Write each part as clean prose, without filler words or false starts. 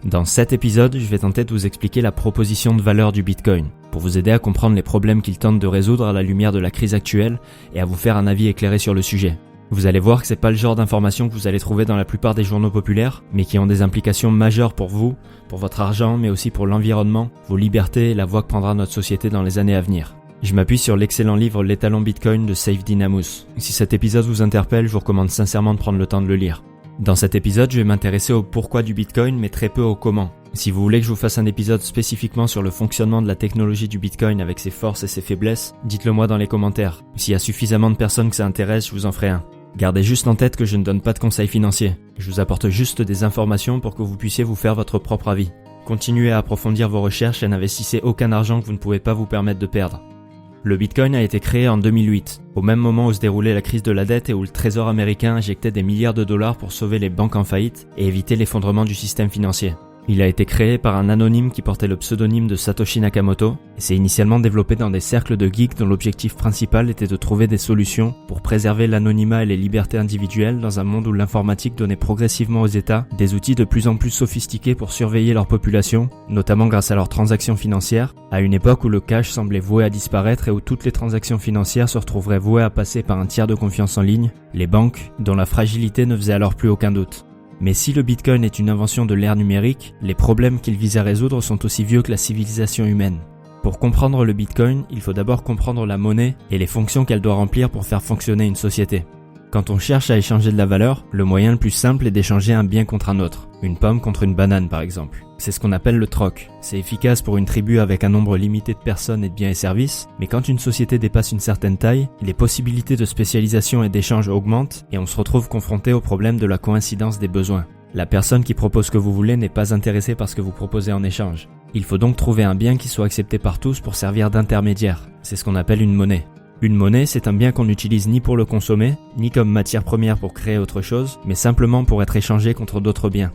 Dans cet épisode, je vais tenter de vous expliquer la proposition de valeur du Bitcoin, pour vous aider à comprendre les problèmes qu'il tente de résoudre à la lumière de la crise actuelle et à vous faire un avis éclairé sur le sujet. Vous allez voir que c'est pas le genre d'informations que vous allez trouver dans la plupart des journaux populaires, mais qui ont des implications majeures pour vous, pour votre argent, mais aussi pour l'environnement, vos libertés et la voie que prendra notre société dans les années à venir. Je m'appuie sur l'excellent livre L'étalon Bitcoin de Saifedean Ammous. Si cet épisode vous interpelle, je vous recommande sincèrement de prendre le temps de le lire. Dans cet épisode, je vais m'intéresser au pourquoi du Bitcoin, mais très peu au comment. Si vous voulez que je vous fasse un épisode spécifiquement sur le fonctionnement de la technologie du Bitcoin avec ses forces et ses faiblesses, dites-le moi dans les commentaires. S'il y a suffisamment de personnes que ça intéresse, je vous en ferai un. Gardez juste en tête que je ne donne pas de conseils financiers. Je vous apporte juste des informations pour que vous puissiez vous faire votre propre avis. Continuez à approfondir vos recherches et n'investissez aucun argent que vous ne pouvez pas vous permettre de perdre. Le Bitcoin a été créé en 2008, au même moment où se déroulait la crise de la dette et où le Trésor américain injectait des milliards de dollars pour sauver les banques en faillite et éviter l'effondrement du système financier. Il a été créé par un anonyme qui portait le pseudonyme de Satoshi Nakamoto et s'est initialement développé dans des cercles de geeks dont l'objectif principal était de trouver des solutions pour préserver l'anonymat et les libertés individuelles dans un monde où l'informatique donnait progressivement aux États des outils de plus en plus sophistiqués pour surveiller leur population, notamment grâce à leurs transactions financières, à une époque où le cash semblait voué à disparaître et où toutes les transactions financières se retrouveraient vouées à passer par un tiers de confiance en ligne, les banques, dont la fragilité ne faisait alors plus aucun doute. Mais si le Bitcoin est une invention de l'ère numérique, les problèmes qu'il vise à résoudre sont aussi vieux que la civilisation humaine. Pour comprendre le Bitcoin, il faut d'abord comprendre la monnaie et les fonctions qu'elle doit remplir pour faire fonctionner une société. Quand on cherche à échanger de la valeur, le moyen le plus simple est d'échanger un bien contre un autre, une pomme contre une banane par exemple. C'est ce qu'on appelle le troc. C'est efficace pour une tribu avec un nombre limité de personnes et de biens et services, mais quand une société dépasse une certaine taille, les possibilités de spécialisation et d'échange augmentent et on se retrouve confronté au problème de la coïncidence des besoins. La personne qui propose ce que vous voulez n'est pas intéressée par ce que vous proposez en échange. Il faut donc trouver un bien qui soit accepté par tous pour servir d'intermédiaire. C'est ce qu'on appelle une monnaie. Une monnaie, c'est un bien qu'on n'utilise ni pour le consommer, ni comme matière première pour créer autre chose, mais simplement pour être échangé contre d'autres biens.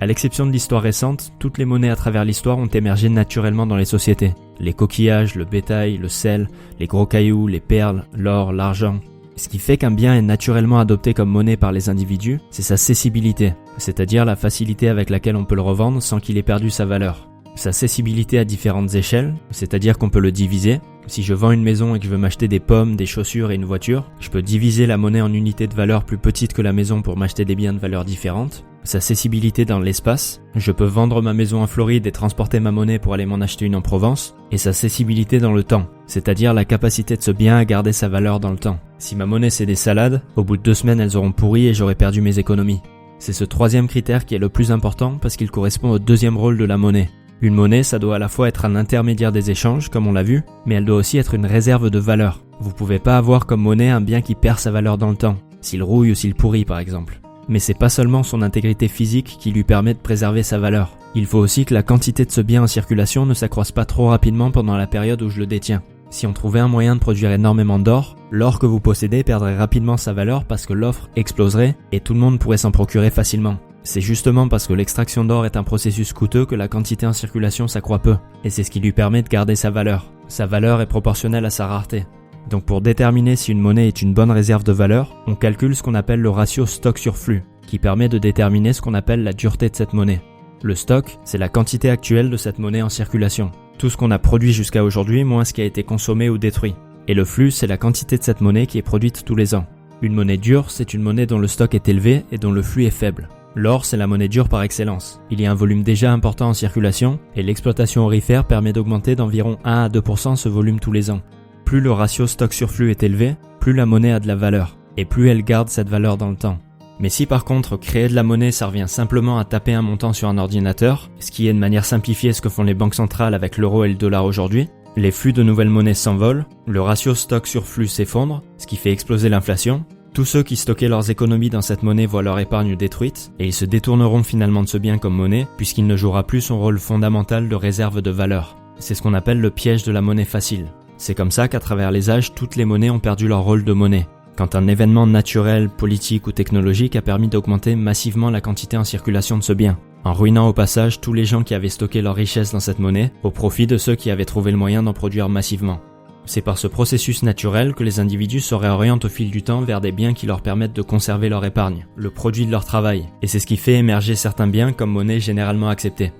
À l'exception de l'histoire récente, toutes les monnaies à travers l'histoire ont émergé naturellement dans les sociétés. Les coquillages, le bétail, le sel, les gros cailloux, les perles, l'or, l'argent. Ce qui fait qu'un bien est naturellement adopté comme monnaie par les individus, c'est sa cessibilité, c'est-à-dire la facilité avec laquelle on peut le revendre sans qu'il ait perdu sa valeur. Sa cessibilité à différentes échelles, c'est-à-dire qu'on peut le diviser. Si je vends une maison et que je veux m'acheter des pommes, des chaussures et une voiture, je peux diviser la monnaie en unités de valeur plus petites que la maison pour m'acheter des biens de valeur différentes. Sa cessibilité dans l'espace, je peux vendre ma maison en Floride et transporter ma monnaie pour aller m'en acheter une en Provence. Et sa cessibilité dans le temps, c'est-à-dire la capacité de ce bien à garder sa valeur dans le temps. Si ma monnaie c'est des salades, au bout de 2 semaines elles auront pourri et j'aurai perdu mes économies. C'est ce troisième critère qui est le plus important parce qu'il correspond au deuxième rôle de la monnaie. Une monnaie, ça doit à la fois être un intermédiaire des échanges, comme on l'a vu, mais elle doit aussi être une réserve de valeur. Vous pouvez pas avoir comme monnaie un bien qui perd sa valeur dans le temps, s'il rouille ou s'il pourrit par exemple. Mais c'est pas seulement son intégrité physique qui lui permet de préserver sa valeur. Il faut aussi que la quantité de ce bien en circulation ne s'accroisse pas trop rapidement pendant la période où je le détiens. Si on trouvait un moyen de produire énormément d'or, l'or que vous possédez perdrait rapidement sa valeur parce que l'offre exploserait et tout le monde pourrait s'en procurer facilement. C'est justement parce que l'extraction d'or est un processus coûteux que la quantité en circulation s'accroît peu, et c'est ce qui lui permet de garder sa valeur. Sa valeur est proportionnelle à sa rareté. Donc pour déterminer si une monnaie est une bonne réserve de valeur, on calcule ce qu'on appelle le ratio stock sur flux, qui permet de déterminer ce qu'on appelle la dureté de cette monnaie. Le stock, c'est la quantité actuelle de cette monnaie en circulation. Tout ce qu'on a produit jusqu'à aujourd'hui moins ce qui a été consommé ou détruit. Et le flux, c'est la quantité de cette monnaie qui est produite tous les ans. Une monnaie dure, c'est une monnaie dont le stock est élevé et dont le flux est faible. L'or, c'est la monnaie dure par excellence. Il y a un volume déjà important en circulation et l'exploitation aurifère permet d'augmenter d'environ 1 à 2% ce volume tous les ans. Plus le ratio stock sur flux est élevé, plus la monnaie a de la valeur et plus elle garde cette valeur dans le temps. Mais si par contre créer de la monnaie ça revient simplement à taper un montant sur un ordinateur, ce qui est de manière simplifiée ce que font les banques centrales avec l'euro et le dollar aujourd'hui, les flux de nouvelles monnaies s'envolent, le ratio stock sur flux s'effondre, ce qui fait exploser l'inflation. Tous ceux qui stockaient leurs économies dans cette monnaie voient leur épargne détruite et ils se détourneront finalement de ce bien comme monnaie puisqu'il ne jouera plus son rôle fondamental de réserve de valeur. C'est ce qu'on appelle le piège de la monnaie facile. C'est comme ça qu'à travers les âges, toutes les monnaies ont perdu leur rôle de monnaie. Quand un événement naturel, politique ou technologique a permis d'augmenter massivement la quantité en circulation de ce bien, en ruinant au passage tous les gens qui avaient stocké leur richesse dans cette monnaie au profit de ceux qui avaient trouvé le moyen d'en produire massivement. C'est par ce processus naturel que les individus se réorientent au fil du temps vers des biens qui leur permettent de conserver leur épargne, le produit de leur travail, et c'est ce qui fait émerger certains biens comme monnaie généralement acceptée.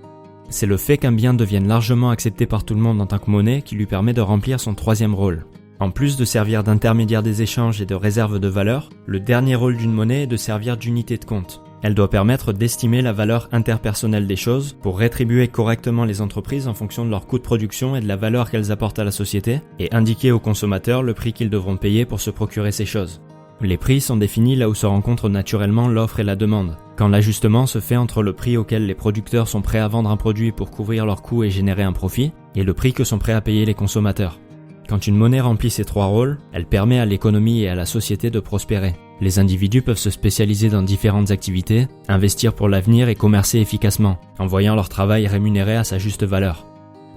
C'est le fait qu'un bien devienne largement accepté par tout le monde en tant que monnaie qui lui permet de remplir son troisième rôle. En plus de servir d'intermédiaire des échanges et de réserve de valeur, le dernier rôle d'une monnaie est de servir d'unité de compte. Elle doit permettre d'estimer la valeur interpersonnelle des choses pour rétribuer correctement les entreprises en fonction de leur coût de production et de la valeur qu'elles apportent à la société et indiquer aux consommateurs le prix qu'ils devront payer pour se procurer ces choses. Les prix sont définis là où se rencontrent naturellement l'offre et la demande, quand l'ajustement se fait entre le prix auquel les producteurs sont prêts à vendre un produit pour couvrir leurs coûts et générer un profit, et le prix que sont prêts à payer les consommateurs. Quand une monnaie remplit ces trois rôles, elle permet à l'économie et à la société de prospérer. Les individus peuvent se spécialiser dans différentes activités, investir pour l'avenir et commercer efficacement, en voyant leur travail rémunéré à sa juste valeur.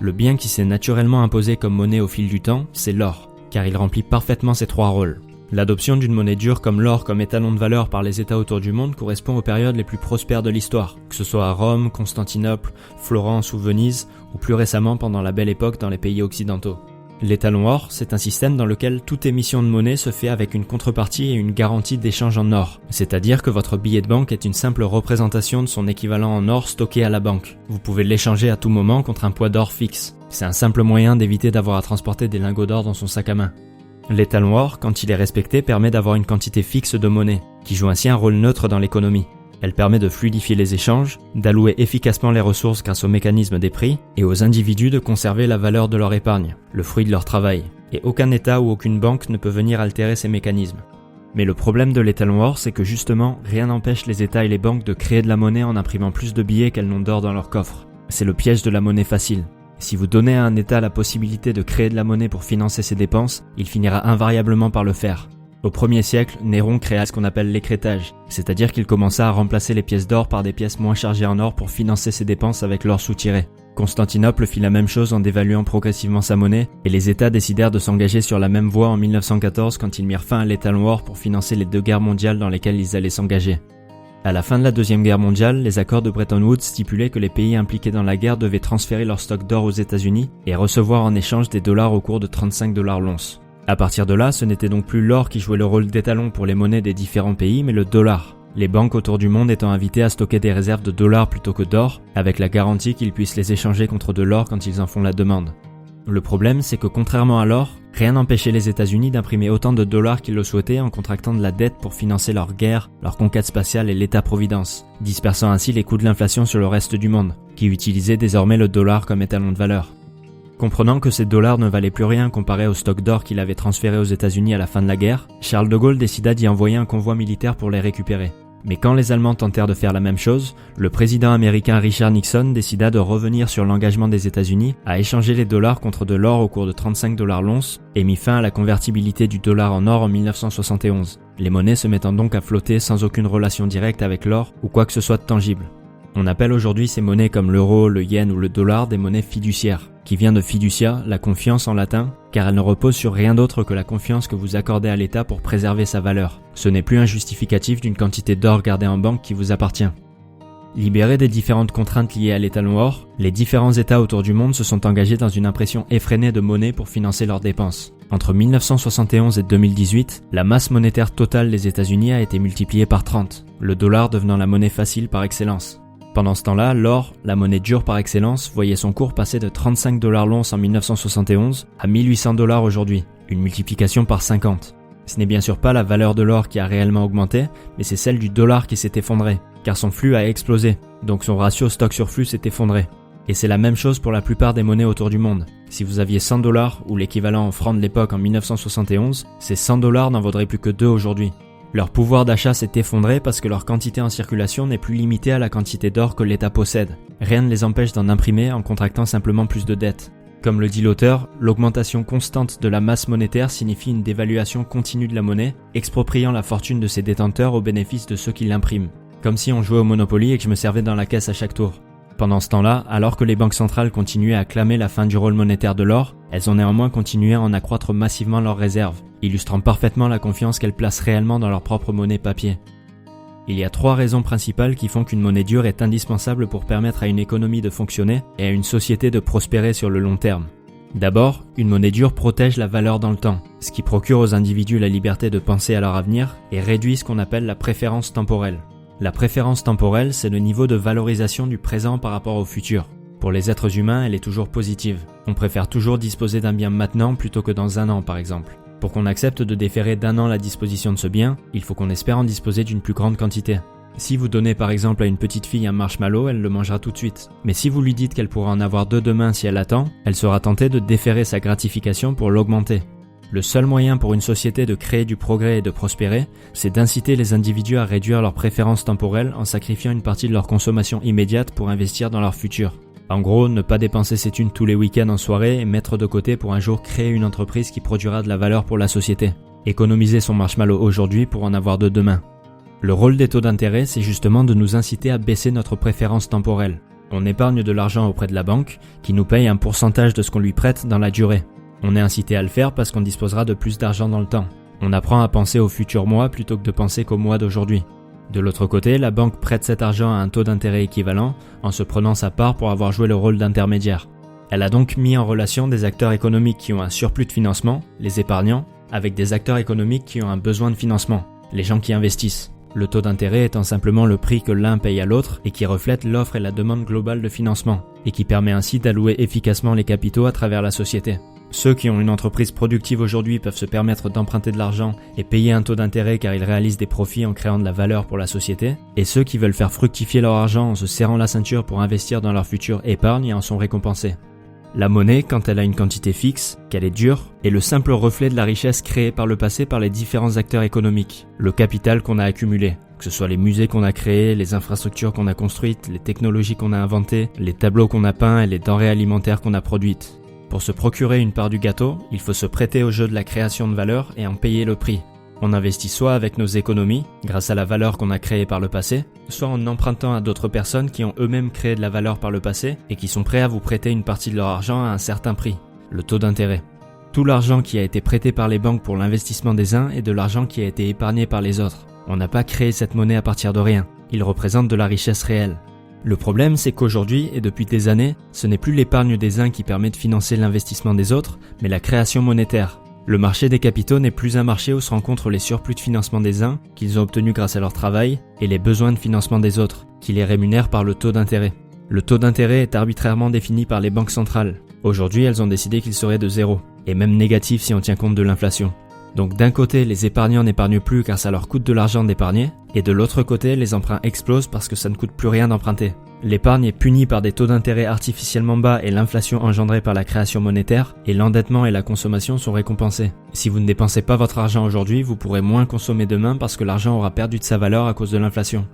Le bien qui s'est naturellement imposé comme monnaie au fil du temps, c'est l'or, car il remplit parfaitement ces trois rôles. L'adoption d'une monnaie dure comme l'or comme étalon de valeur par les États autour du monde correspond aux périodes les plus prospères de l'histoire, que ce soit à Rome, Constantinople, Florence ou Venise, ou plus récemment pendant la Belle Époque dans les pays occidentaux. L'étalon or, c'est un système dans lequel toute émission de monnaie se fait avec une contrepartie et une garantie d'échange en or. C'est-à-dire que votre billet de banque est une simple représentation de son équivalent en or stocké à la banque. Vous pouvez l'échanger à tout moment contre un poids d'or fixe. C'est un simple moyen d'éviter d'avoir à transporter des lingots d'or dans son sac à main. L'étalon or, quand il est respecté, permet d'avoir une quantité fixe de monnaie, qui joue ainsi un rôle neutre dans l'économie. Elle permet de fluidifier les échanges, d'allouer efficacement les ressources grâce au mécanisme des prix, et aux individus de conserver la valeur de leur épargne, le fruit de leur travail. Et aucun État ou aucune banque ne peut venir altérer ces mécanismes. Mais le problème de l'étalon or, c'est que justement, rien n'empêche les États et les banques de créer de la monnaie en imprimant plus de billets qu'elles n'ont d'or dans leur coffre. C'est le piège de la monnaie facile. Si vous donnez à un État la possibilité de créer de la monnaie pour financer ses dépenses, il finira invariablement par le faire. Au 1er siècle, Néron créa ce qu'on appelle l'écrétage, c'est-à-dire qu'il commença à remplacer les pièces d'or par des pièces moins chargées en or pour financer ses dépenses avec l'or soutiré. Constantinople fit la même chose en dévaluant progressivement sa monnaie, et les États décidèrent de s'engager sur la même voie en 1914 quand ils mirent fin à l'étalon or pour financer les 2 guerres mondiales dans lesquelles ils allaient s'engager. À la fin de la Deuxième Guerre mondiale, les accords de Bretton Woods stipulaient que les pays impliqués dans la guerre devaient transférer leur stock d'or aux États-Unis et recevoir en échange des dollars au cours de 35 $ l'once. À partir de là, ce n'était donc plus l'or qui jouait le rôle d'étalon pour les monnaies des différents pays, mais le dollar. Les banques autour du monde étant invitées à stocker des réserves de dollars plutôt que d'or, avec la garantie qu'ils puissent les échanger contre de l'or quand ils en font la demande. Le problème, c'est que contrairement à l'or, rien n'empêchait les États-Unis d'imprimer autant de dollars qu'ils le souhaitaient en contractant de la dette pour financer leur guerre, leur conquête spatiale et l'État-providence, dispersant ainsi les coûts de l'inflation sur le reste du monde, qui utilisait désormais le dollar comme étalon de valeur. Comprenant que ces dollars ne valaient plus rien comparé au stock d'or qu'il avait transféré aux États-Unis à la fin de la guerre, Charles de Gaulle décida d'y envoyer un convoi militaire pour les récupérer. Mais quand les Allemands tentèrent de faire la même chose, le président américain Richard Nixon décida de revenir sur l'engagement des États-Unis à échanger les dollars contre de l'or au cours de 35 $ l'once et mit fin à la convertibilité du dollar en or en 1971, les monnaies se mettant donc à flotter sans aucune relation directe avec l'or ou quoi que ce soit de tangible. On appelle aujourd'hui ces monnaies comme l'euro, le yen ou le dollar des monnaies fiduciaires, qui vient de fiducia, la confiance en latin, car elle ne repose sur rien d'autre que la confiance que vous accordez à l'État pour préserver sa valeur. Ce n'est plus un justificatif d'une quantité d'or gardée en banque qui vous appartient. Libérés des différentes contraintes liées à l'étalon or, les différents États autour du monde se sont engagés dans une impression effrénée de monnaie pour financer leurs dépenses. Entre 1971 et 2018, la masse monétaire totale des États-Unis a été multipliée par 30, le dollar devenant la monnaie facile par excellence. Pendant ce temps-là, l'or, la monnaie dure par excellence, voyait son cours passer de 35 $ l'once en 1971 à 1800 $ aujourd'hui, une multiplication par 50. Ce n'est bien sûr pas la valeur de l'or qui a réellement augmenté, mais c'est celle du dollar qui s'est effondrée, car son flux a explosé, donc son ratio stock sur flux s'est effondré. Et c'est la même chose pour la plupart des monnaies autour du monde. Si vous aviez 100 $ ou l'équivalent en francs de l'époque en 1971, ces 100 $ n'en vaudraient plus que 2 aujourd'hui. Leur pouvoir d'achat s'est effondré parce que leur quantité en circulation n'est plus limitée à la quantité d'or que l'État possède. Rien ne les empêche d'en imprimer en contractant simplement plus de dettes. Comme le dit l'auteur, l'augmentation constante de la masse monétaire signifie une dévaluation continue de la monnaie, expropriant la fortune de ses détenteurs au bénéfice de ceux qui l'impriment. Comme si on jouait au Monopoly et que je me servais dans la caisse à chaque tour. Pendant ce temps-là, alors que les banques centrales continuaient à clamer la fin du rôle monétaire de l'or, elles ont néanmoins continué à en accroître massivement leurs réserves, illustrant parfaitement la confiance qu'elles placent réellement dans leur propre monnaie papier. Il y a 3 raisons principales qui font qu'une monnaie dure est indispensable pour permettre à une économie de fonctionner et à une société de prospérer sur le long terme. D'abord, une monnaie dure protège la valeur dans le temps, ce qui procure aux individus la liberté de penser à leur avenir et réduit ce qu'on appelle la préférence temporelle. La préférence temporelle, c'est le niveau de valorisation du présent par rapport au futur. Pour les êtres humains, elle est toujours positive. On préfère toujours disposer d'un bien maintenant plutôt que dans un an par exemple. Pour qu'on accepte de déférer d'un an la disposition de ce bien, il faut qu'on espère en disposer d'une plus grande quantité. Si vous donnez par exemple à une petite fille un marshmallow, elle le mangera tout de suite. Mais si vous lui dites qu'elle pourra en avoir 2 demain si elle attend, elle sera tentée de déférer sa gratification pour l'augmenter. Le seul moyen pour une société de créer du progrès et de prospérer, c'est d'inciter les individus à réduire leurs préférences temporelles en sacrifiant une partie de leur consommation immédiate pour investir dans leur futur. En gros, ne pas dépenser ses thunes tous les week-ends en soirée et mettre de côté pour un jour créer une entreprise qui produira de la valeur pour la société. Économiser son marshmallow aujourd'hui pour en avoir 2 demain. Le rôle des taux d'intérêt, c'est justement de nous inciter à baisser notre préférence temporelle. On épargne de l'argent auprès de la banque, qui nous paye un pourcentage de ce qu'on lui prête dans la durée. On est incité à le faire parce qu'on disposera de plus d'argent dans le temps. On apprend à penser au futur mois plutôt que de penser qu'au mois d'aujourd'hui. De l'autre côté, la banque prête cet argent à un taux d'intérêt équivalent, en se prenant sa part pour avoir joué le rôle d'intermédiaire. Elle a donc mis en relation des acteurs économiques qui ont un surplus de financement, les épargnants, avec des acteurs économiques qui ont un besoin de financement, les gens qui investissent. Le taux d'intérêt étant simplement le prix que l'un paye à l'autre et qui reflète l'offre et la demande globale de financement, et qui permet ainsi d'allouer efficacement les capitaux à travers la société. Ceux qui ont une entreprise productive aujourd'hui peuvent se permettre d'emprunter de l'argent et payer un taux d'intérêt car ils réalisent des profits en créant de la valeur pour la société, et ceux qui veulent faire fructifier leur argent en se serrant la ceinture pour investir dans leur future épargne et en sont récompensés. La monnaie, quand elle a une quantité fixe, qu'elle est dure, est le simple reflet de la richesse créée par le passé par les différents acteurs économiques, le capital qu'on a accumulé, que ce soit les musées qu'on a créés, les infrastructures qu'on a construites, les technologies qu'on a inventées, les tableaux qu'on a peints et les denrées alimentaires qu'on a produites. Pour se procurer une part du gâteau, il faut se prêter au jeu de la création de valeur et en payer le prix. On investit soit avec nos économies, grâce à la valeur qu'on a créée par le passé, soit en empruntant à d'autres personnes qui ont eux-mêmes créé de la valeur par le passé et qui sont prêts à vous prêter une partie de leur argent à un certain prix, le taux d'intérêt. Tout l'argent qui a été prêté par les banques pour l'investissement des uns est de l'argent qui a été épargné par les autres. On n'a pas créé cette monnaie à partir de rien, il représente de la richesse réelle. Le problème, c'est qu'aujourd'hui, et depuis des années, ce n'est plus l'épargne des uns qui permet de financer l'investissement des autres, mais la création monétaire. Le marché des capitaux n'est plus un marché où se rencontrent les surplus de financement des uns, qu'ils ont obtenus grâce à leur travail, et les besoins de financement des autres, qui les rémunèrent par le taux d'intérêt. Le taux d'intérêt est arbitrairement défini par les banques centrales. Aujourd'hui, elles ont décidé qu'il serait de 0, et même négatif si on tient compte de l'inflation. Donc d'un côté, les épargnants n'épargnent plus car ça leur coûte de l'argent d'épargner, et de l'autre côté, les emprunts explosent parce que ça ne coûte plus rien d'emprunter. L'épargne est punie par des taux d'intérêt artificiellement bas et l'inflation engendrée par la création monétaire, et l'endettement et la consommation sont récompensés. Si vous ne dépensez pas votre argent aujourd'hui, vous pourrez moins consommer demain parce que l'argent aura perdu de sa valeur à cause de l'inflation.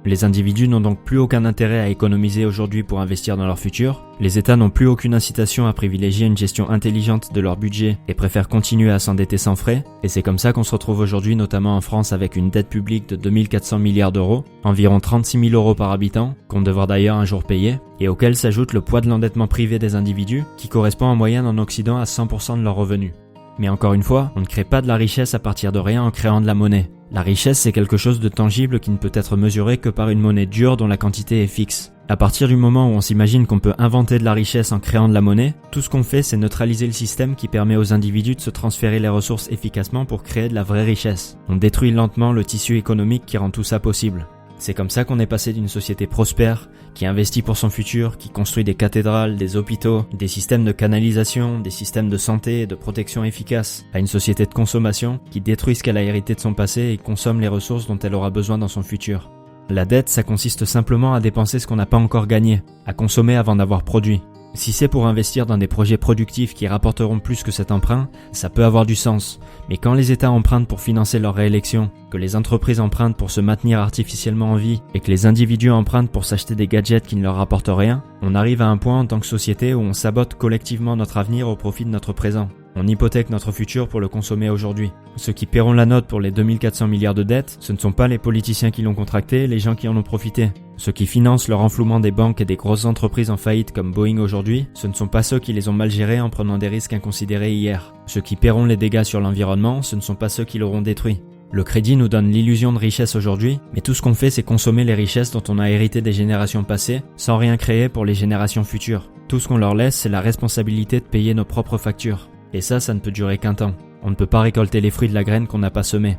Les individus n'ont donc plus aucun intérêt à économiser aujourd'hui pour investir dans leur futur. Les États n'ont plus aucune incitation à privilégier une gestion intelligente de leur budget et préfèrent continuer à s'endetter sans frais. Et c'est comme ça qu'on se retrouve aujourd'hui notamment en France avec une dette publique de 2400 milliards d'euros, environ 36 000 euros par habitant, qu'on devra d'ailleurs un jour payer, et auquel s'ajoute le poids de l'endettement privé des individus, qui correspond en moyenne en Occident à 100% de leurs revenus. Mais encore une fois, on ne crée pas de la richesse à partir de rien en créant de la monnaie. La richesse, c'est quelque chose de tangible qui ne peut être mesuré que par une monnaie dure dont la quantité est fixe. À partir du moment où on s'imagine qu'on peut inventer de la richesse en créant de la monnaie, tout ce qu'on fait, c'est neutraliser le système qui permet aux individus de se transférer les ressources efficacement pour créer de la vraie richesse. On détruit lentement le tissu économique qui rend tout ça possible. C'est comme ça qu'on est passé d'une société prospère, qui investit pour son futur, qui construit des cathédrales, des hôpitaux, des systèmes de canalisation, des systèmes de santé et de protection efficaces, à une société de consommation qui détruit ce qu'elle a hérité de son passé et consomme les ressources dont elle aura besoin dans son futur. La dette, ça consiste simplement à dépenser ce qu'on n'a pas encore gagné, à consommer avant d'avoir produit. Si c'est pour investir dans des projets productifs qui rapporteront plus que cet emprunt, ça peut avoir du sens. Mais quand les États empruntent pour financer leur réélection, que les entreprises empruntent pour se maintenir artificiellement en vie et que les individus empruntent pour s'acheter des gadgets qui ne leur rapportent rien, on arrive à un point en tant que société où on sabote collectivement notre avenir au profit de notre présent. On hypothèque notre futur pour le consommer aujourd'hui. Ceux qui paieront la note pour les 2400 milliards de dettes, ce ne sont pas les politiciens qui l'ont contracté, les gens qui en ont profité. Ceux qui financent le renflouement des banques et des grosses entreprises en faillite comme Boeing aujourd'hui, ce ne sont pas ceux qui les ont mal gérés en prenant des risques inconsidérés hier. Ceux qui paieront les dégâts sur l'environnement, ce ne sont pas ceux qui l'auront détruit. Le crédit nous donne l'illusion de richesse aujourd'hui, mais tout ce qu'on fait c'est consommer les richesses dont on a hérité des générations passées, sans rien créer pour les générations futures. Tout ce qu'on leur laisse, c'est la responsabilité de payer nos propres factures. Et ça ne peut durer qu'un temps. On ne peut pas récolter les fruits de la graine qu'on n'a pas semée.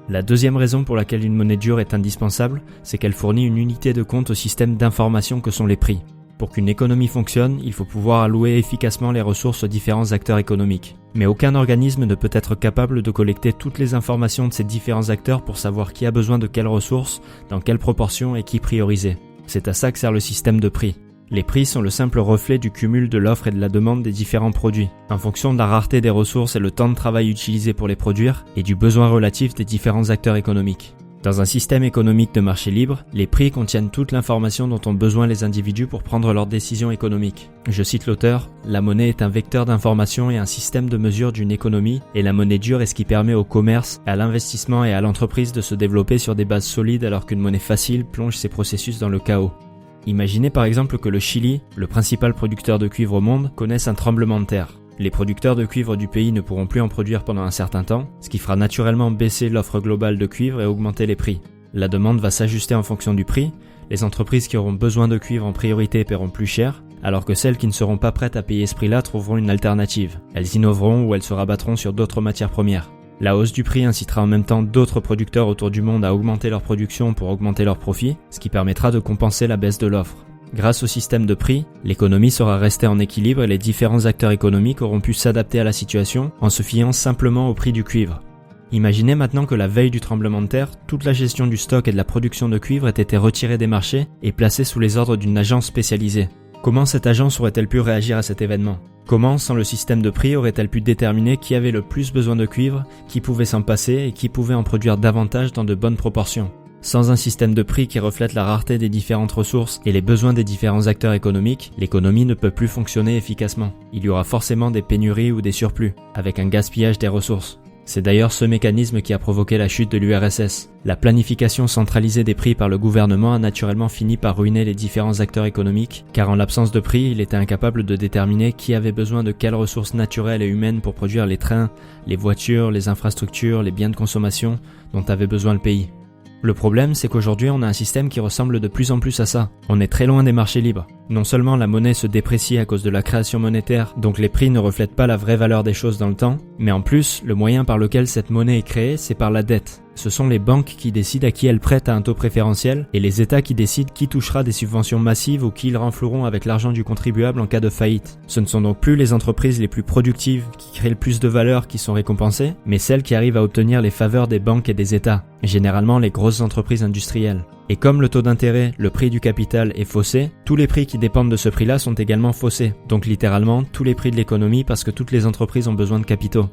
La deuxième raison pour laquelle une monnaie dure est indispensable, c'est qu'elle fournit une unité de compte au système d'information que sont les prix. Pour qu'une économie fonctionne, il faut pouvoir allouer efficacement les ressources aux différents acteurs économiques. Mais aucun organisme ne peut être capable de collecter toutes les informations de ces différents acteurs pour savoir qui a besoin de quelles ressources, dans quelle proportion et qui prioriser. C'est à ça que sert le système de prix. Les prix sont le simple reflet du cumul de l'offre et de la demande des différents produits, en fonction de la rareté des ressources et le temps de travail utilisé pour les produire, et du besoin relatif des différents acteurs économiques. Dans un système économique de marché libre, les prix contiennent toute l'information dont ont besoin les individus pour prendre leurs décisions économiques. Je cite l'auteur, « La monnaie est un vecteur d'information et un système de mesure d'une économie, et la monnaie dure est ce qui permet au commerce, à l'investissement et à l'entreprise de se développer sur des bases solides alors qu'une monnaie facile plonge ces processus dans le chaos. » Imaginez par exemple que le Chili, le principal producteur de cuivre au monde, connaisse un tremblement de terre. Les producteurs de cuivre du pays ne pourront plus en produire pendant un certain temps, ce qui fera naturellement baisser l'offre globale de cuivre et augmenter les prix. La demande va s'ajuster en fonction du prix, les entreprises qui auront besoin de cuivre en priorité paieront plus cher, alors que celles qui ne seront pas prêtes à payer ce prix-là trouveront une alternative. Elles innoveront ou elles se rabattront sur d'autres matières premières. La hausse du prix incitera en même temps d'autres producteurs autour du monde à augmenter leur production pour augmenter leurs profits, ce qui permettra de compenser la baisse de l'offre. Grâce au système de prix, l'économie sera restée en équilibre et les différents acteurs économiques auront pu s'adapter à la situation en se fiant simplement au prix du cuivre. Imaginez maintenant que la veille du tremblement de terre, toute la gestion du stock et de la production de cuivre ait été retirée des marchés et placée sous les ordres d'une agence spécialisée. Comment cette agence aurait-elle pu réagir à cet événement ? Comment, sans le système de prix, aurait-elle pu déterminer qui avait le plus besoin de cuivre, qui pouvait s'en passer et qui pouvait en produire davantage dans de bonnes proportions ? Sans un système de prix qui reflète la rareté des différentes ressources et les besoins des différents acteurs économiques, l'économie ne peut plus fonctionner efficacement. Il y aura forcément des pénuries ou des surplus, avec un gaspillage des ressources. C'est d'ailleurs ce mécanisme qui a provoqué la chute de l'URSS. La planification centralisée des prix par le gouvernement a naturellement fini par ruiner les différents acteurs économiques, car en l'absence de prix, il était incapable de déterminer qui avait besoin de quelles ressources naturelles et humaines pour produire les trains, les voitures, les infrastructures, les biens de consommation dont avait besoin le pays. Le problème, c'est qu'aujourd'hui, on a un système qui ressemble de plus en plus à ça. On est très loin des marchés libres. Non seulement la monnaie se déprécie à cause de la création monétaire, donc les prix ne reflètent pas la vraie valeur des choses dans le temps, mais en plus, le moyen par lequel cette monnaie est créée, c'est par la dette. Ce sont les banques qui décident à qui elles prêtent à un taux préférentiel et les États qui décident qui touchera des subventions massives ou qui ils renfloueront avec l'argent du contribuable en cas de faillite. Ce ne sont donc plus les entreprises les plus productives qui créent le plus de valeur qui sont récompensées, mais celles qui arrivent à obtenir les faveurs des banques et des États, généralement les grosses entreprises industrielles. Et comme le taux d'intérêt, le prix du capital est faussé, tous les prix qui dépendent de ce prix-là sont également faussés. Donc littéralement, tous les prix de l'économie parce que toutes les entreprises ont besoin de capitaux.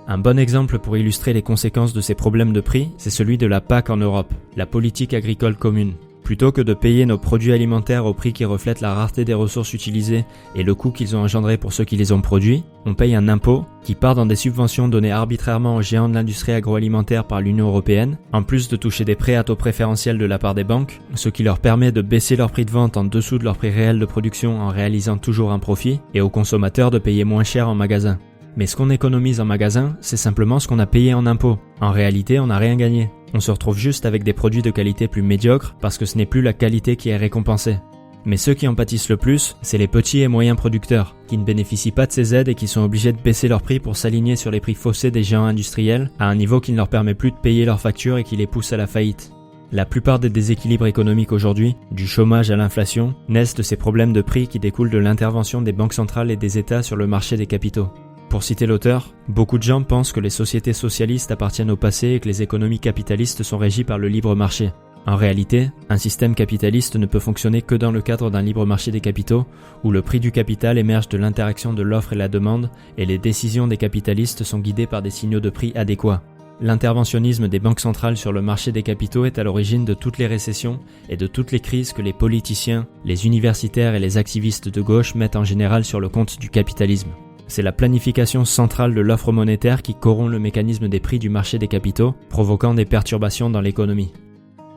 Un bon exemple pour illustrer les conséquences de ces problèmes de prix, c'est celui de la PAC en Europe, la politique agricole commune. Plutôt que de payer nos produits alimentaires au prix qui reflète la rareté des ressources utilisées et le coût qu'ils ont engendré pour ceux qui les ont produits, on paye un impôt qui part dans des subventions données arbitrairement aux géants de l'industrie agroalimentaire par l'Union européenne, en plus de toucher des prêts à taux préférentiels de la part des banques, ce qui leur permet de baisser leur prix de vente en dessous de leur prix réel de production en réalisant toujours un profit, et aux consommateurs de payer moins cher en magasin. Mais ce qu'on économise en magasin, c'est simplement ce qu'on a payé en impôts. En réalité, on n'a rien gagné. On se retrouve juste avec des produits de qualité plus médiocre parce que ce n'est plus la qualité qui est récompensée. Mais ceux qui en pâtissent le plus, c'est les petits et moyens producteurs, qui ne bénéficient pas de ces aides et qui sont obligés de baisser leurs prix pour s'aligner sur les prix faussés des géants industriels, à un niveau qui ne leur permet plus de payer leurs factures et qui les pousse à la faillite. La plupart des déséquilibres économiques aujourd'hui, du chômage à l'inflation, naissent de ces problèmes de prix qui découlent de l'intervention des banques centrales et des États sur le marché des capitaux. Pour citer l'auteur, beaucoup de gens pensent que les sociétés socialistes appartiennent au passé et que les économies capitalistes sont régies par le libre marché. En réalité, un système capitaliste ne peut fonctionner que dans le cadre d'un libre marché des capitaux, où le prix du capital émerge de l'interaction de l'offre et la demande, et les décisions des capitalistes sont guidées par des signaux de prix adéquats. L'interventionnisme des banques centrales sur le marché des capitaux est à l'origine de toutes les récessions et de toutes les crises que les politiciens, les universitaires et les activistes de gauche mettent en général sur le compte du capitalisme. C'est la planification centrale de l'offre monétaire qui corrompt le mécanisme des prix du marché des capitaux, provoquant des perturbations dans l'économie.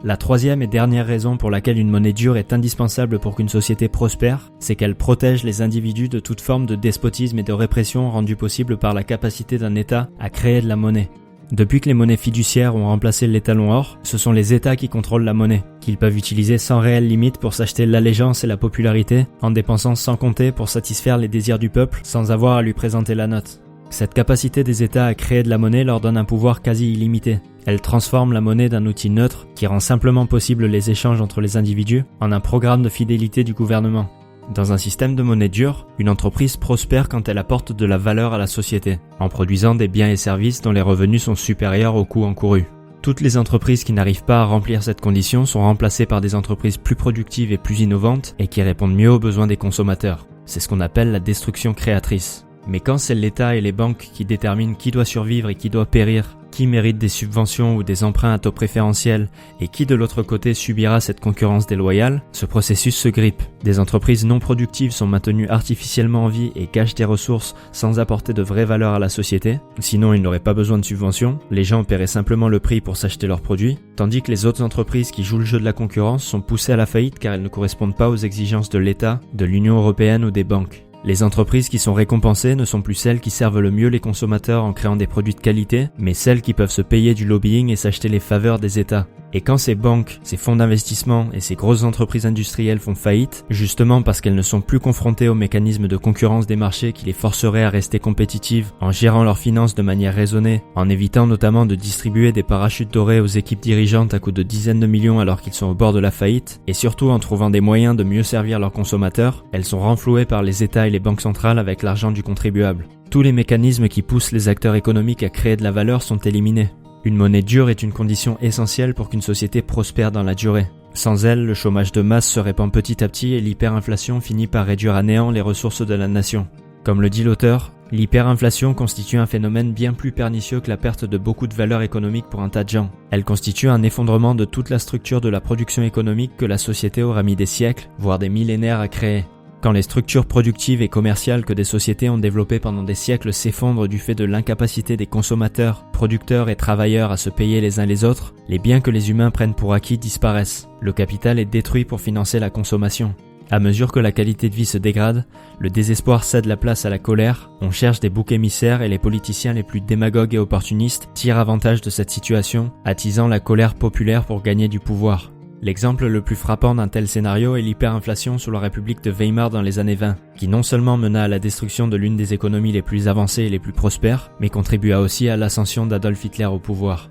La troisième et dernière raison pour laquelle une monnaie dure est indispensable pour qu'une société prospère, c'est qu'elle protège les individus de toute forme de despotisme et de répression rendue possible par la capacité d'un État à créer de la monnaie. Depuis que les monnaies fiduciaires ont remplacé l'étalon or, ce sont les États qui contrôlent la monnaie, qu'ils peuvent utiliser sans réelle limite pour s'acheter l'allégeance et la popularité, en dépensant sans compter pour satisfaire les désirs du peuple sans avoir à lui présenter la note. Cette capacité des États à créer de la monnaie leur donne un pouvoir quasi illimité. Elle transforme la monnaie d'un outil neutre qui rend simplement possible les échanges entre les individus en un programme de fidélité du gouvernement. Dans un système de monnaie dure, une entreprise prospère quand elle apporte de la valeur à la société, en produisant des biens et services dont les revenus sont supérieurs aux coûts encourus. Toutes les entreprises qui n'arrivent pas à remplir cette condition sont remplacées par des entreprises plus productives et plus innovantes et qui répondent mieux aux besoins des consommateurs. C'est ce qu'on appelle la destruction créatrice. Mais quand c'est l'État et les banques qui déterminent qui doit survivre et qui doit périr, qui mérite des subventions ou des emprunts à taux préférentiels et qui de l'autre côté subira cette concurrence déloyale, ce processus se grippe. Des entreprises non productives sont maintenues artificiellement en vie et cachent des ressources sans apporter de vraie valeur à la société. Sinon, ils n'auraient pas besoin de subventions, les gens paieraient simplement le prix pour s'acheter leurs produits, tandis que les autres entreprises qui jouent le jeu de la concurrence sont poussées à la faillite car elles ne correspondent pas aux exigences de l'État, de l'Union européenne ou des banques. Les entreprises qui sont récompensées ne sont plus celles qui servent le mieux les consommateurs en créant des produits de qualité, mais celles qui peuvent se payer du lobbying et s'acheter les faveurs des États. Et quand ces banques, ces fonds d'investissement et ces grosses entreprises industrielles font faillite, justement parce qu'elles ne sont plus confrontées aux mécanismes de concurrence des marchés qui les forceraient à rester compétitives en gérant leurs finances de manière raisonnée, en évitant notamment de distribuer des parachutes dorés aux équipes dirigeantes à coût de dizaines de millions alors qu'ils sont au bord de la faillite, et surtout en trouvant des moyens de mieux servir leurs consommateurs, elles sont renflouées par les États et les banques centrales avec l'argent du contribuable. Tous les mécanismes qui poussent les acteurs économiques à créer de la valeur sont éliminés. Une monnaie dure est une condition essentielle pour qu'une société prospère dans la durée. Sans elle, le chômage de masse se répand petit à petit et l'hyperinflation finit par réduire à néant les ressources de la nation. Comme le dit l'auteur, l'hyperinflation constitue un phénomène bien plus pernicieux que la perte de beaucoup de valeur économique pour un tas de gens. Elle constitue un effondrement de toute la structure de la production économique que la société aura mis des siècles, voire des millénaires à créer. Quand les structures productives et commerciales que des sociétés ont développées pendant des siècles s'effondrent du fait de l'incapacité des consommateurs, producteurs et travailleurs à se payer les uns les autres, les biens que les humains prennent pour acquis disparaissent. Le capital est détruit pour financer la consommation. À mesure que la qualité de vie se dégrade, le désespoir cède la place à la colère, on cherche des boucs émissaires et les politiciens les plus démagogues et opportunistes tirent avantage de cette situation, attisant la colère populaire pour gagner du pouvoir. L'exemple le plus frappant d'un tel scénario est l'hyperinflation sous la République de Weimar dans les années 20, qui non seulement mena à la destruction de l'une des économies les plus avancées et les plus prospères, mais contribua aussi à l'ascension d'Adolf Hitler au pouvoir.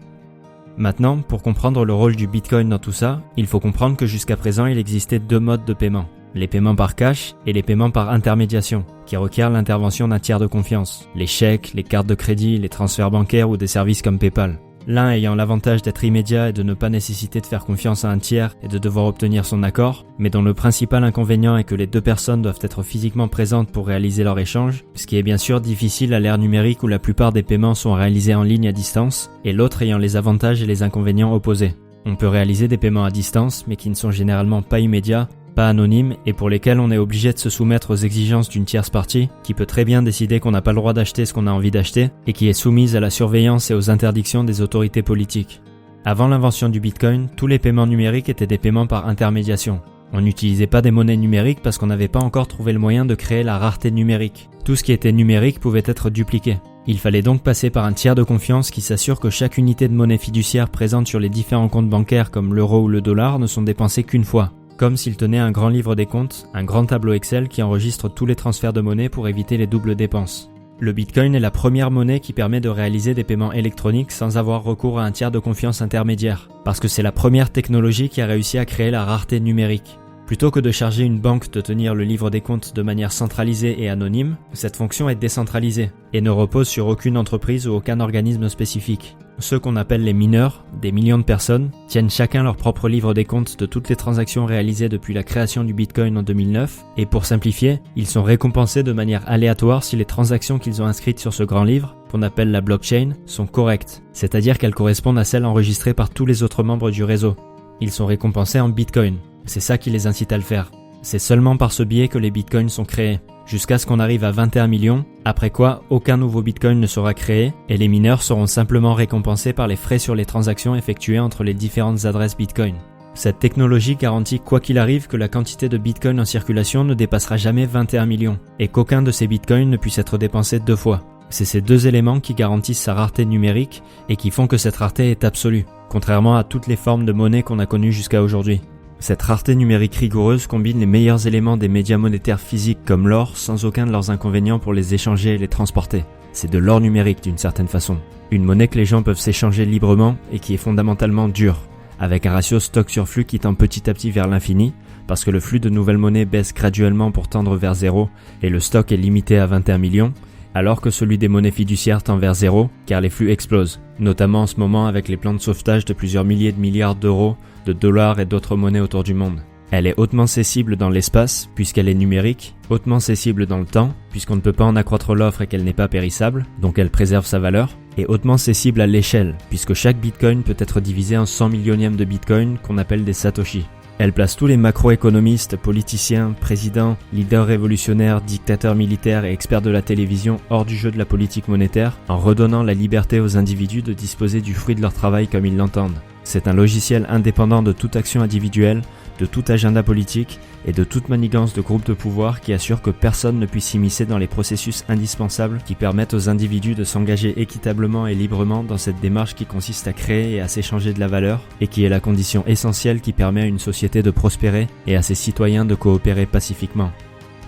Maintenant, pour comprendre le rôle du Bitcoin dans tout ça, il faut comprendre que jusqu'à présent il existait deux modes de paiement. Les paiements par cash et les paiements par intermédiation, qui requièrent l'intervention d'un tiers de confiance. Les chèques, les cartes de crédit, les transferts bancaires ou des services comme PayPal. L'un ayant l'avantage d'être immédiat et de ne pas nécessiter de faire confiance à un tiers et de devoir obtenir son accord, mais dont le principal inconvénient est que les deux personnes doivent être physiquement présentes pour réaliser leur échange, ce qui est bien sûr difficile à l'ère numérique où la plupart des paiements sont réalisés en ligne à distance, et l'autre ayant les avantages et les inconvénients opposés. On peut réaliser des paiements à distance, mais qui ne sont généralement pas immédiats, pas anonymes et pour lesquels on est obligé de se soumettre aux exigences d'une tierce partie qui peut très bien décider qu'on n'a pas le droit d'acheter ce qu'on a envie d'acheter et qui est soumise à la surveillance et aux interdictions des autorités politiques. Avant l'invention du Bitcoin, tous les paiements numériques étaient des paiements par intermédiation. On n'utilisait pas des monnaies numériques parce qu'on n'avait pas encore trouvé le moyen de créer la rareté numérique. Tout ce qui était numérique pouvait être dupliqué. Il fallait donc passer par un tiers de confiance qui s'assure que chaque unité de monnaie fiduciaire présente sur les différents comptes bancaires comme l'euro ou le dollar ne sont dépensées qu'une fois. Comme s'il tenait un grand livre des comptes, un grand tableau Excel qui enregistre tous les transferts de monnaie pour éviter les doubles dépenses. Le Bitcoin est la première monnaie qui permet de réaliser des paiements électroniques sans avoir recours à un tiers de confiance intermédiaire, parce que c'est la première technologie qui a réussi à créer la rareté numérique. Plutôt que de charger une banque de tenir le livre des comptes de manière centralisée et anonyme, cette fonction est décentralisée et ne repose sur aucune entreprise ou aucun organisme spécifique. Ceux qu'on appelle les mineurs, des millions de personnes, tiennent chacun leur propre livre des comptes de toutes les transactions réalisées depuis la création du Bitcoin en 2009 et pour simplifier, ils sont récompensés de manière aléatoire si les transactions qu'ils ont inscrites sur ce grand livre, qu'on appelle la blockchain, sont correctes, c'est-à-dire qu'elles correspondent à celles enregistrées par tous les autres membres du réseau. Ils sont récompensés en Bitcoin. C'est ça qui les incite à le faire. C'est seulement par ce biais que les bitcoins sont créés, jusqu'à ce qu'on arrive à 21 millions, après quoi aucun nouveau bitcoin ne sera créé et les mineurs seront simplement récompensés par les frais sur les transactions effectuées entre les différentes adresses bitcoin. Cette technologie garantit quoi qu'il arrive que la quantité de bitcoin en circulation ne dépassera jamais 21 millions et qu'aucun de ces bitcoins ne puisse être dépensé deux fois. C'est ces deux éléments qui garantissent sa rareté numérique et qui font que cette rareté est absolue, contrairement à toutes les formes de monnaie qu'on a connues jusqu'à aujourd'hui. Cette rareté numérique rigoureuse combine les meilleurs éléments des médias monétaires physiques comme l'or sans aucun de leurs inconvénients pour les échanger et les transporter. C'est de l'or numérique d'une certaine façon. Une monnaie que les gens peuvent s'échanger librement et qui est fondamentalement dure, avec un ratio stock sur flux qui tend petit à petit vers l'infini, parce que le flux de nouvelles monnaies baisse graduellement pour tendre vers zéro et le stock est limité à 21 millions, alors que celui des monnaies fiduciaires tend vers zéro car les flux explosent, notamment en ce moment avec les plans de sauvetage de plusieurs milliers de milliards d'euros, de dollars et d'autres monnaies autour du monde. Elle est hautement cessible dans l'espace puisqu'elle est numérique, hautement cessible dans le temps puisqu'on ne peut pas en accroître l'offre et qu'elle n'est pas périssable, donc elle préserve sa valeur, et hautement cessible à l'échelle puisque chaque bitcoin peut être divisé en 100 millionièmes de bitcoin qu'on appelle des satoshi. Elle place tous les macroéconomistes, politiciens, présidents, leaders révolutionnaires, dictateurs militaires et experts de la télévision hors du jeu de la politique monétaire en redonnant la liberté aux individus de disposer du fruit de leur travail comme ils l'entendent. C'est un logiciel indépendant de toute action individuelle, de tout agenda politique et de toute manigance de groupes de pouvoir qui assure que personne ne puisse s'immiscer dans les processus indispensables qui permettent aux individus de s'engager équitablement et librement dans cette démarche qui consiste à créer et à s'échanger de la valeur et qui est la condition essentielle qui permet à une société de prospérer et à ses citoyens de coopérer pacifiquement.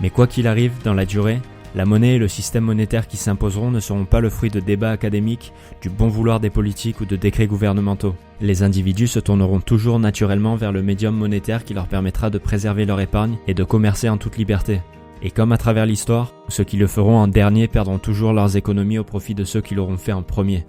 Mais quoi qu'il arrive dans la durée, la monnaie et le système monétaire qui s'imposeront ne seront pas le fruit de débats académiques, du bon vouloir des politiques ou de décrets gouvernementaux. Les individus se tourneront toujours naturellement vers le médium monétaire qui leur permettra de préserver leur épargne et de commercer en toute liberté. Et comme à travers l'histoire, ceux qui le feront en dernier perdront toujours leurs économies au profit de ceux qui l'auront fait en premier.